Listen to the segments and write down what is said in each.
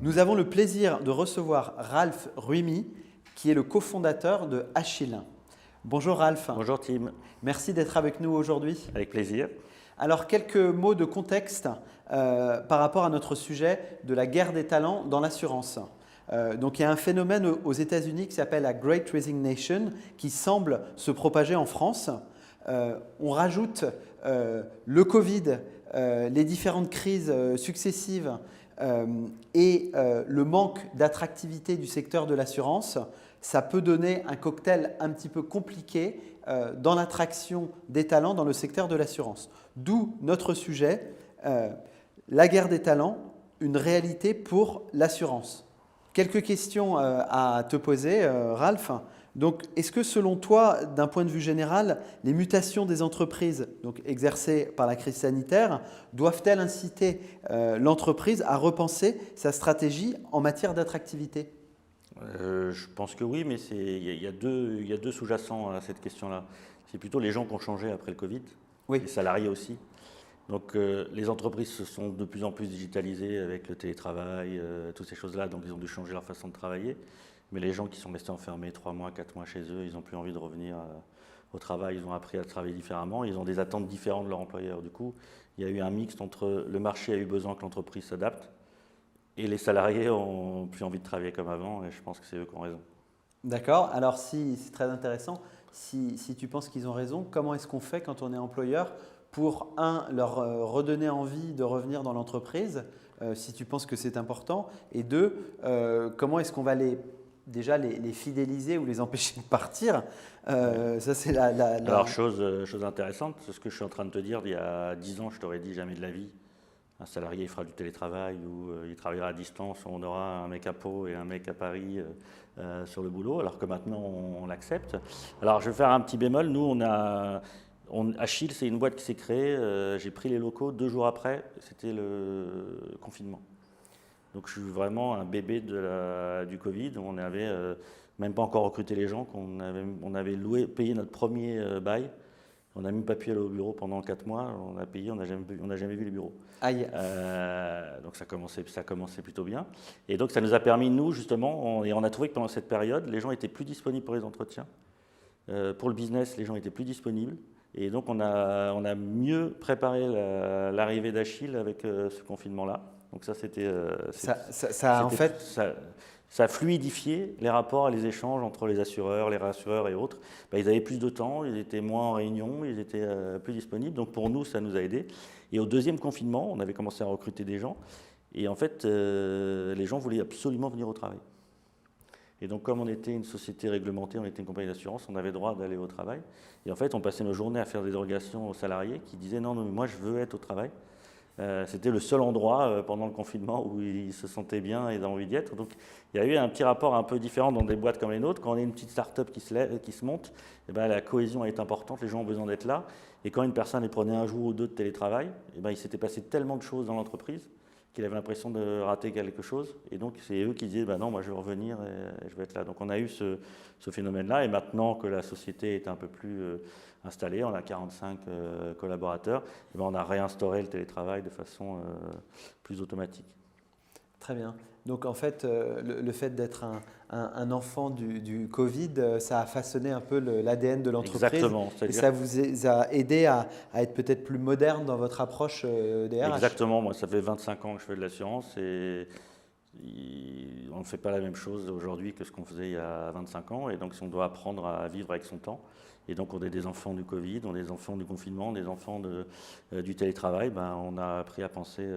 Nous avons le plaisir de recevoir Ralph Ruimi, qui est le cofondateur de Achille. Bonjour Ralph. Bonjour Tim. Merci d'être avec nous aujourd'hui. Avec plaisir. Alors, quelques mots de contexte par rapport à notre sujet de la guerre des talents dans l'assurance. Donc, il y a un phénomène aux États-Unis qui s'appelle la Great Resignation qui semble se propager en France. On rajoute le Covid, les différentes crises successives et le manque d'attractivité du secteur de l'assurance. Ça peut donner un cocktail un petit peu compliqué dans l'attraction des talents dans le secteur de l'assurance. D'où notre sujet, la guerre des talents, une réalité pour l'assurance. Quelques questions à te poser, Ralph. Donc, est-ce que selon toi, d'un point de vue général, les mutations des entreprises donc exercées par la crise sanitaire doivent-elles inciter l'entreprise à repenser sa stratégie en matière d'attractivité ? Je pense que oui, mais il y a deux sous-jacents à cette question-là. C'est plutôt les gens qui ont changé après le Covid, oui. Les salariés aussi. Donc les entreprises se sont de plus en plus digitalisées avec le télétravail, toutes ces choses-là, donc ils ont dû changer leur façon de travailler. Mais les gens qui sont restés enfermés 3 mois, 4 mois chez eux, ils n'ont plus envie de revenir au travail, ils ont appris à travailler différemment, ils ont des attentes différentes de leur employeur. Du coup, il y a eu un mixte entre le marché a eu besoin que l'entreprise s'adapte, et les salariés ont plus envie de travailler comme avant, et je pense que c'est eux qui ont raison. D'accord. Alors, c'est très intéressant. Si tu penses qu'ils ont raison, comment est-ce qu'on fait quand on est employeur pour, leur redonner envie de revenir dans l'entreprise, si tu penses que c'est important, et deux, comment est-ce qu'on va les fidéliser ou les empêcher de partir. Ça, c'est Alors, chose intéressante, c'est ce que je suis en train de te dire. Il y a 10 ans, je t'aurais dit jamais de la vie. Un salarié il fera du télétravail ou il travaillera à distance, on aura un mec à Pau et un mec à Paris sur le boulot, alors que maintenant on l'accepte. Alors je vais faire un petit bémol, nous Achille, c'est une boîte qui s'est créée, j'ai pris les locaux 2 jours après, c'était le confinement. Donc je suis vraiment un bébé du Covid, on n'avait même pas encore recruté les gens, on avait payé notre premier bail. On n'a même pas pu aller au bureau pendant 4 mois, on a payé, on n'a jamais vu les bureaux. Aïe. Donc ça commençait plutôt bien. Et donc ça nous a permis, nous justement, on a trouvé que pendant cette période, les gens étaient plus disponibles pour les entretiens. Pour le business, les gens étaient plus disponibles. Et donc on a mieux préparé l'arrivée d'Achille avec ce confinement-là. Donc ça, c'était... Ça a fluidifié les rapports et les échanges entre les assureurs, les réassureurs et autres. Ils avaient plus de temps, ils étaient moins en réunion, ils étaient plus disponibles. Donc pour nous, ça nous a aidés. Et au deuxième confinement, on avait commencé à recruter des gens. Et en fait, les gens voulaient absolument venir au travail. Et donc comme on était une société réglementée, on était une compagnie d'assurance, on avait le droit d'aller au travail. Et en fait, on passait nos journées à faire des dérogations aux salariés qui disaient « Non, mais moi, je veux être au travail ». C'était le seul endroit pendant le confinement où ils se sentaient bien et avaient envie d'y être. Donc il y a eu un petit rapport un peu différent dans des boîtes comme les nôtres. Quand on est une petite start-up qui se monte, la cohésion est importante, les gens ont besoin d'être là. Et quand une personne prenait un jour ou 2 de télétravail, il s'était passé tellement de choses dans l'entreprise qu'il avait l'impression de rater quelque chose. Et donc c'est eux qui disaient non, moi je veux revenir et je veux être là. Donc on a eu ce phénomène-là. Et maintenant que la société est un peu plus installée, on a 45 collaborateurs, on a réinstauré le télétravail de façon plus automatique. Très bien. Donc en fait, le fait d'être un enfant du Covid, ça a façonné un peu l'ADN de l'entreprise. Exactement. Et ça vous a aidé à être peut-être plus moderne dans votre approche des RH. Exactement. Moi, ça fait 25 ans que je fais de l'assurance et on ne fait pas la même chose aujourd'hui que ce qu'on faisait il y a 25 ans. Et donc, si on doit apprendre à vivre avec son temps, et donc on est des enfants du Covid, on est des enfants du confinement, des enfants du télétravail, on a appris à penser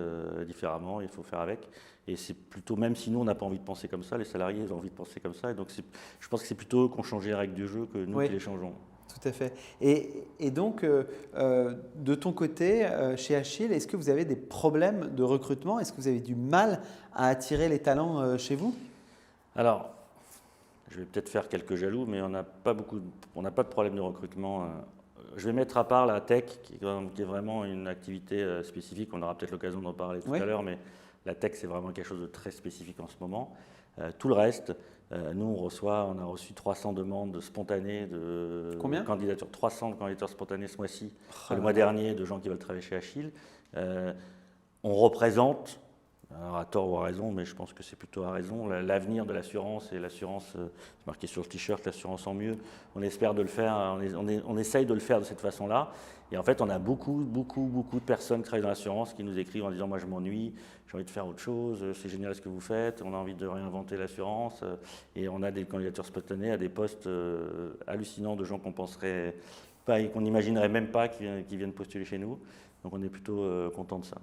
différemment, il faut faire avec. Et c'est plutôt, même si nous on n'a pas envie de penser comme ça, les salariés ont envie de penser comme ça. Et donc je pense que c'est plutôt eux qui ont changé les règles du jeu que nous qui les changeons. Tout à fait. Et donc, de ton côté, chez Achille, est-ce que vous avez des problèmes de recrutement ? Est-ce que vous avez du mal à attirer les talents chez vous ? Alors, je vais peut-être faire quelques jaloux, mais on n'a pas de problème de recrutement. Je vais mettre à part la tech, qui est vraiment une activité spécifique. On aura peut-être l'occasion d'en parler tout à l'heure, mais la tech, c'est vraiment quelque chose de très spécifique en ce moment. Tout le reste, nous, on a reçu 300 demandes spontanées de candidatures. 300 candidatures spontanées ce mois-ci, le mois dernier, de gens qui veulent travailler chez Achille. On représente Alors, à tort ou à raison, mais je pense que c'est plutôt à raison. L'avenir de l'assurance, et l'assurance, c'est marqué sur le t-shirt, l'assurance en mieux, on espère de le faire, on essaye de le faire de cette façon-là. Et en fait, on a beaucoup de personnes qui travaillent dans l'assurance qui nous écrivent en disant « moi je m'ennuie, j'ai envie de faire autre chose, c'est génial ce que vous faites, on a envie de réinventer l'assurance ». Et on a des candidatures spontanées à des postes hallucinants de gens qu'on penserait pas et qu'on n'imaginerait même pas qui viennent postuler chez nous. Donc on est plutôt content de ça.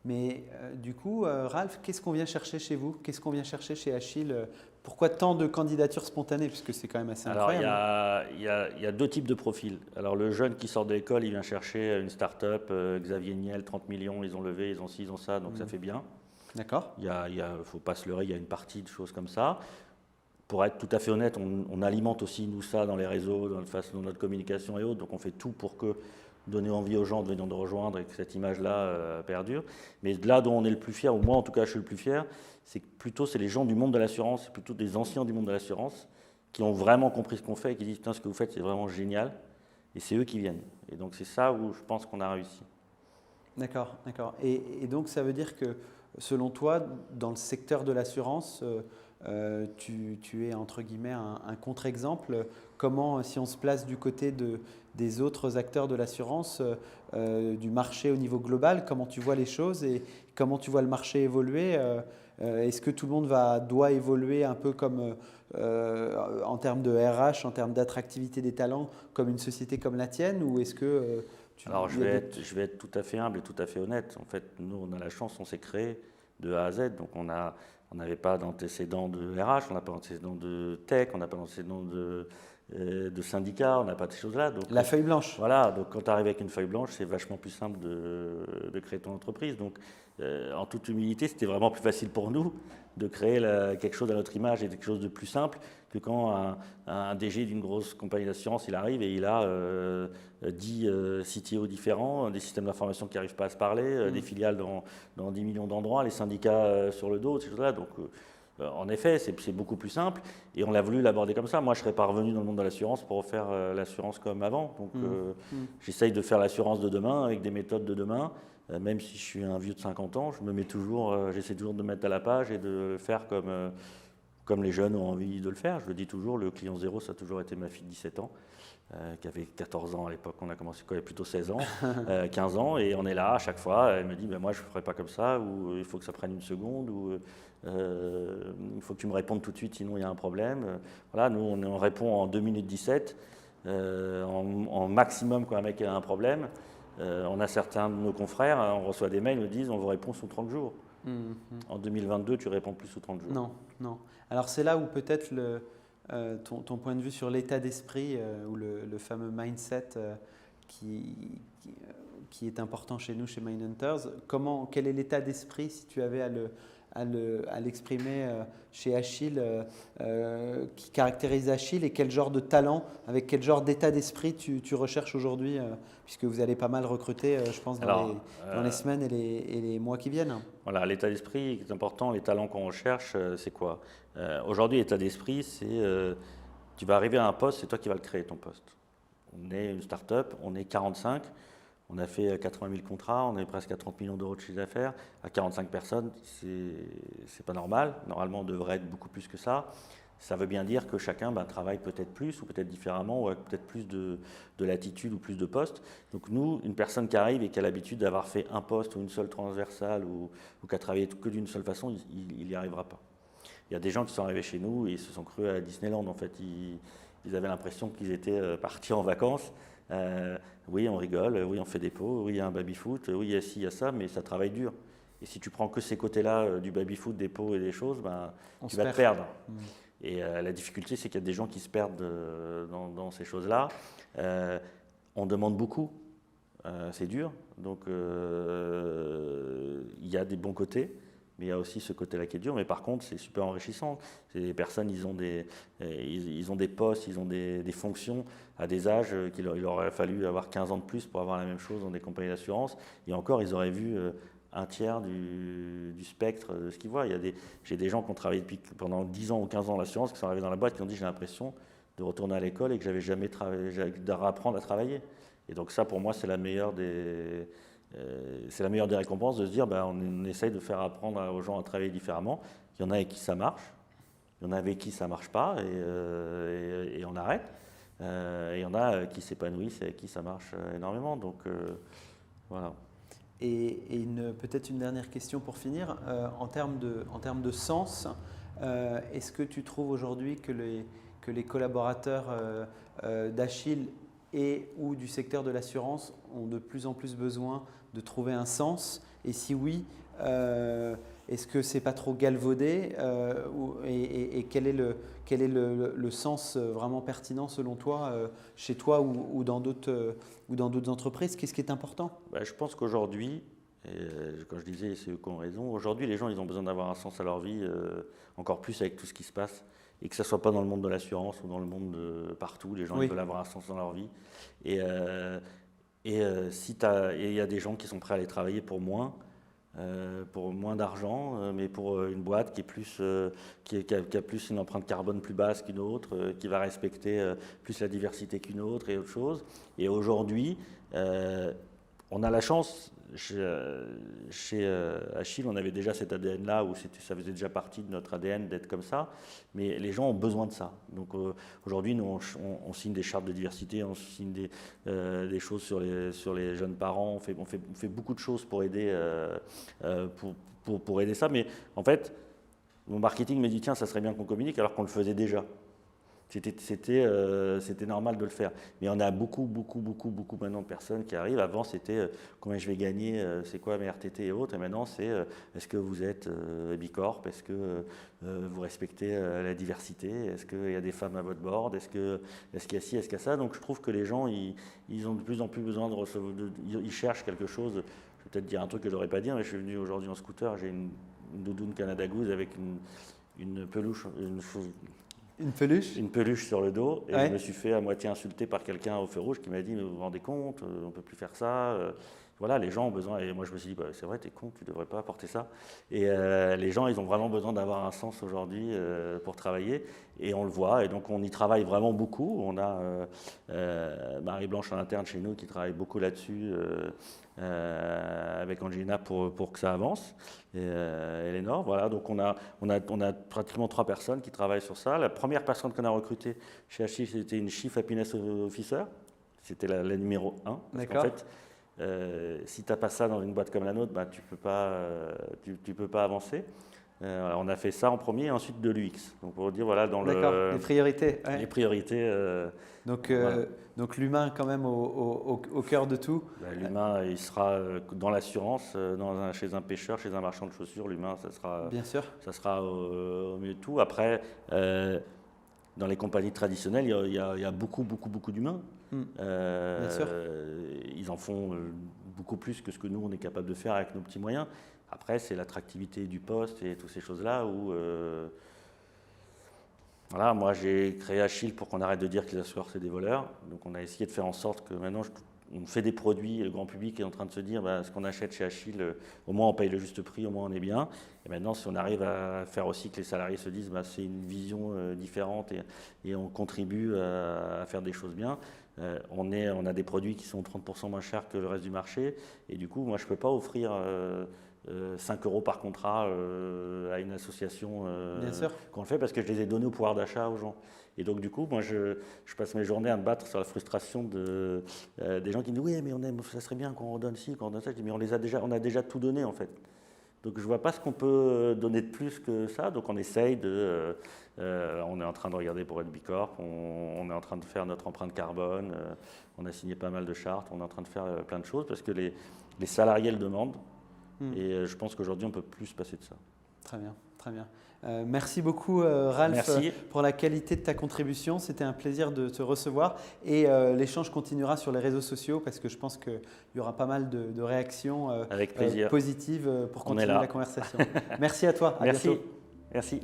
Mais du coup, Ralph, qu'est-ce qu'on vient chercher chez vous? Qu'est-ce qu'on vient chercher chez Achille? Pourquoi tant de candidatures spontanées? Puisque c'est quand même assez incroyable. Alors, il y a deux types de profils. Alors, le jeune qui sort de l'école, il vient chercher une start-up, Xavier Niel, 30 millions, ils ont levé, ils ont ci, ils ont ça, donc ça fait bien. D'accord. Il ne faut pas se leurrer, il y a une partie de choses comme ça. Pour être tout à fait honnête, on alimente aussi, nous, ça dans les réseaux, dans notre communication et autres, donc on fait tout pour donner envie aux gens de venir nous rejoindre et que cette image-là perdure. Mais là dont on est le plus fier, ou moi en tout cas je suis le plus fier, c'est les gens du monde de l'assurance, c'est plutôt des anciens du monde de l'assurance qui ont vraiment compris ce qu'on fait et qui disent « Putain, ce que vous faites, c'est vraiment génial ». Et c'est eux qui viennent. Et donc c'est ça où je pense qu'on a réussi. D'accord, d'accord. Et donc ça veut dire que selon toi, dans le secteur de l'assurance, tu es entre guillemets un contre-exemple. Comment, si on se place du côté des autres acteurs de l'assurance, du marché au niveau global, comment tu vois les choses et comment tu vois le marché évoluer? Est-ce que tout le monde doit évoluer un peu comme en termes de RH, en termes d'attractivité des talents, comme une société comme la tienne, ou est-ce que Alors je vais être tout à fait humble et tout à fait honnête. En fait, nous, on a la chance, on s'est créé de A à Z, donc on n'avait pas d'antécédents de RH, on n'a pas d'antécédents de tech, on n'a pas d'antécédents de syndicats, on n'a pas de ces choses-là. Donc, la feuille blanche? Voilà, donc quand tu arrives avec une feuille blanche, c'est vachement plus simple de créer ton entreprise. Donc en toute humilité, c'était vraiment plus facile pour nous de créer quelque chose à notre image et quelque chose de plus simple que quand un DG d'une grosse compagnie d'assurance, il arrive et il a 10 CTO différents, des systèmes d'information qui n'arrivent pas à se parler, des filiales dans 10 millions d'endroits, les syndicats sur le dos, ces choses-là. Donc en effet, c'est beaucoup plus simple et on a voulu l'aborder comme ça. Moi, je ne serais pas revenu dans le monde de l'assurance pour faire l'assurance comme avant. Donc j'essaye de faire l'assurance de demain avec des méthodes de demain. Même si je suis un vieux de 50 ans, j'essaie toujours de me mettre à la page et de le faire comme les jeunes ont envie de le faire. Je le dis toujours, le client zéro, ça a toujours été ma fille de 17 ans, qui avait 14 ans à l'époque, on a commencé quand il y avait plutôt 16 ans, 15 ans, et on est là à chaque fois. Elle me dit, ben moi je ne ferai pas comme ça, ou il faut que ça prenne une seconde, ou il faut que tu me répondes tout de suite, sinon il y a un problème. Voilà, nous on répond en 2 minutes 17, en maximum quand un mec a un problème. On a certains de nos confrères, on reçoit des mails, ils nous disent on vous répond sous 30 jours. En 2022, tu réponds plus sous 30 jours. Non, non. Alors c'est là où peut-être ton point de vue sur l'état d'esprit ou le fameux mindset qui est important chez nous, chez Mindhunters. Quel est l'état d'esprit, si tu avais à l'exprimer chez Achille, qui caractérise Achille, et quel genre de talent, avec quel genre d'état d'esprit tu recherches aujourd'hui, puisque vous allez pas mal recruter, je pense, dans les semaines et les mois qui viennent. Voilà, l'état d'esprit est important, les talents qu'on recherche, c'est quoi? Aujourd'hui, l'état d'esprit, c'est tu vas arriver à un poste, c'est toi qui vas le créer, ton poste. On est une start-up, on est 45, on a fait 80 000 contrats, on est presque à 30 millions d'euros de chiffre d'affaires. À 45 personnes, c'est pas normal. Normalement, on devrait être beaucoup plus que ça. Ça veut bien dire que chacun travaille peut-être plus ou peut-être différemment ou avec peut-être plus de latitude ou plus de postes. Donc nous, une personne qui arrive et qui a l'habitude d'avoir fait un poste ou une seule transversale ou qui a travaillé que d'une seule façon, il n'y arrivera pas. Il y a des gens qui sont arrivés chez nous et ils se sont crus à Disneyland. En fait, ils avaient l'impression qu'ils étaient partis en vacances. Oui, on rigole, oui, on fait des pots, oui, il y a un baby-foot, oui, il y a ci, il y a ça, mais ça travaille dur. Et si tu prends que ces côtés-là du baby-foot, des pots et des choses, tu vas te perdre. Et la difficulté, c'est qu'il y a des gens qui se perdent dans ces choses-là. On demande beaucoup, c'est dur, donc il y a des bons côtés. Mais il y a aussi ce côté-là qui est dur, mais par contre, c'est super enrichissant. Les personnes, ils ont des postes, ils ont des fonctions à des âges il aurait fallu avoir 15 ans de plus pour avoir la même chose dans des compagnies d'assurance. Et encore, ils auraient vu un tiers du spectre de ce qu'ils voient. J'ai des gens qui ont travaillé pendant 10 ans ou 15 ans dans l'assurance, qui sont arrivés dans la boîte, qui ont dit j'ai l'impression de retourner à l'école et que j'avais jamais apprendre à travailler. Et donc ça, pour moi, c'est la meilleure c'est la meilleure des récompenses de se dire on essaye de faire apprendre aux gens à travailler différemment. Il y en a avec qui ça marche, il y en a avec qui ça ne marche pas et on arrête. Et il y en a qui s'épanouissent et avec qui ça marche énormément. Donc voilà. Et peut-être une dernière question pour finir. En termes de sens, est-ce que tu trouves aujourd'hui que les collaborateurs d'Achille et ou du secteur de l'assurance ont de plus en plus besoin de trouver un sens? Et si oui, est-ce que c'est pas trop galvaudé et quel est le sens vraiment pertinent selon toi, chez toi ou dans d'autres entreprises? Qu'est-ce qui est important? Je pense qu'aujourd'hui, quand je disais c'est eux qui ont raison, aujourd'hui les gens ils ont besoin d'avoir un sens à leur vie, encore plus avec tout ce qui se passe, et que ce ne soit pas dans le monde de l'assurance ou dans le monde de partout, les gens ils veulent avoir un sens dans leur vie. Et il y a des gens qui sont prêts à aller travailler pour moins d'argent, mais pour une boîte qui est plus, qui a plus une empreinte carbone plus basse qu'une autre, qui va respecter plus la diversité qu'une autre et autre chose. Et aujourd'hui, on a la chance, chez Achille, on avait déjà cet ADN-là, où ça faisait déjà partie de notre ADN d'être comme ça, mais les gens ont besoin de ça. Donc aujourd'hui, nous, on signe des chartes de diversité, on signe des choses sur les jeunes parents, on fait beaucoup de choses pour aider, pour aider ça, mais en fait, mon marketing me dit, tiens, ça serait bien qu'on communique, alors qu'on le faisait déjà. C'était normal de le faire. Mais on a beaucoup maintenant de personnes qui arrivent. Avant, c'était combien je vais gagner, c'est quoi mes RTT et autres. Et maintenant, c'est est-ce que vous êtes Bicorp, est-ce que vous respectez la diversité, est-ce qu'il y a des femmes à votre board, est-ce qu'il y a ci, est-ce qu'il y a ça. Donc je trouve que les gens, ils ont de plus en plus besoin de recevoir, ils cherchent quelque chose. Je vais peut-être dire un truc que je n'aurais pas dire, mais je suis venu aujourd'hui en scooter, j'ai une doudoune Canada Goose avec une peluche, une peluche sur le dos, et je me suis fait à moitié insulter par quelqu'un au feu rouge qui m'a dit mais vous vous rendez compte, on ne peut plus faire ça. Voilà, les gens ont besoin, et moi je me suis dit c'est vrai, t'es con, tu ne devrais pas apporter ça. Et les gens, ils ont vraiment besoin d'avoir un sens aujourd'hui pour travailler, et on le voit, et donc on y travaille vraiment beaucoup. On a Marie-Blanche en interne chez nous qui travaille beaucoup là-dessus, avec Angelina pour que ça avance, et Eleanor, voilà, donc on a pratiquement 3 personnes qui travaillent sur ça. La première personne qu'on a recrutée chez Achille, c'était une Chief Happiness Officer, c'était la numéro 1, parce qu'en fait, si tu n'as pas ça dans une boîte comme la nôtre, tu peux pas avancer. On a fait ça en premier, et ensuite de l'UX. Donc pour dire voilà dans les priorités. Ouais. Les priorités. Donc l'humain quand même au cœur de tout. L'humain, il sera dans l'assurance, chez un pêcheur, chez un marchand de chaussures. L'humain, ça sera. Bien sûr. Ça sera au mieux de tout. Après, dans les compagnies traditionnelles, il y a beaucoup d'humains. Bien sûr. Ils en font beaucoup plus que ce que nous on est capable de faire avec nos petits moyens. Après, c'est l'attractivité du poste et toutes ces choses-là où, voilà, moi j'ai créé Achille pour qu'on arrête de dire que les assureurs c'est des voleurs. Donc on a essayé de faire en sorte que maintenant on fait des produits et le grand public est en train de se dire ce qu'on achète chez Achille, au moins on paye le juste prix, au moins on est bien. Et maintenant, si on arrive à faire aussi que les salariés se disent c'est une vision différente et on contribue à faire des choses bien. On a des produits qui sont 30% moins chers que le reste du marché, et du coup moi je ne peux pas offrir 5 € par contrat à une association qu'on le fait, parce que je les ai donnés au pouvoir d'achat aux gens. Et donc du coup moi je passe mes journées à me battre sur la frustration des gens qui me disent oui mais ça serait bien qu'on redonne ci, qu'on redonne ça. Je dis mais on a déjà tout donné en fait. Donc je ne vois pas ce qu'on peut donner de plus que ça. Donc on essaye on est en train de regarder pour être Bicorp, on est en train de faire notre empreinte carbone, on a signé pas mal de chartes, on est en train de faire plein de choses parce que les salariés le demandent. Et je pense qu'aujourd'hui on ne peut plus se passer de ça. Très bien, très bien. Merci beaucoup Ralph pour la qualité de ta contribution. C'était un plaisir de te recevoir, et l'échange continuera sur les réseaux sociaux parce que je pense qu'il y aura pas mal de réactions avec plaisir. Positives pour continuer la conversation. Merci à toi, à bientôt. Merci.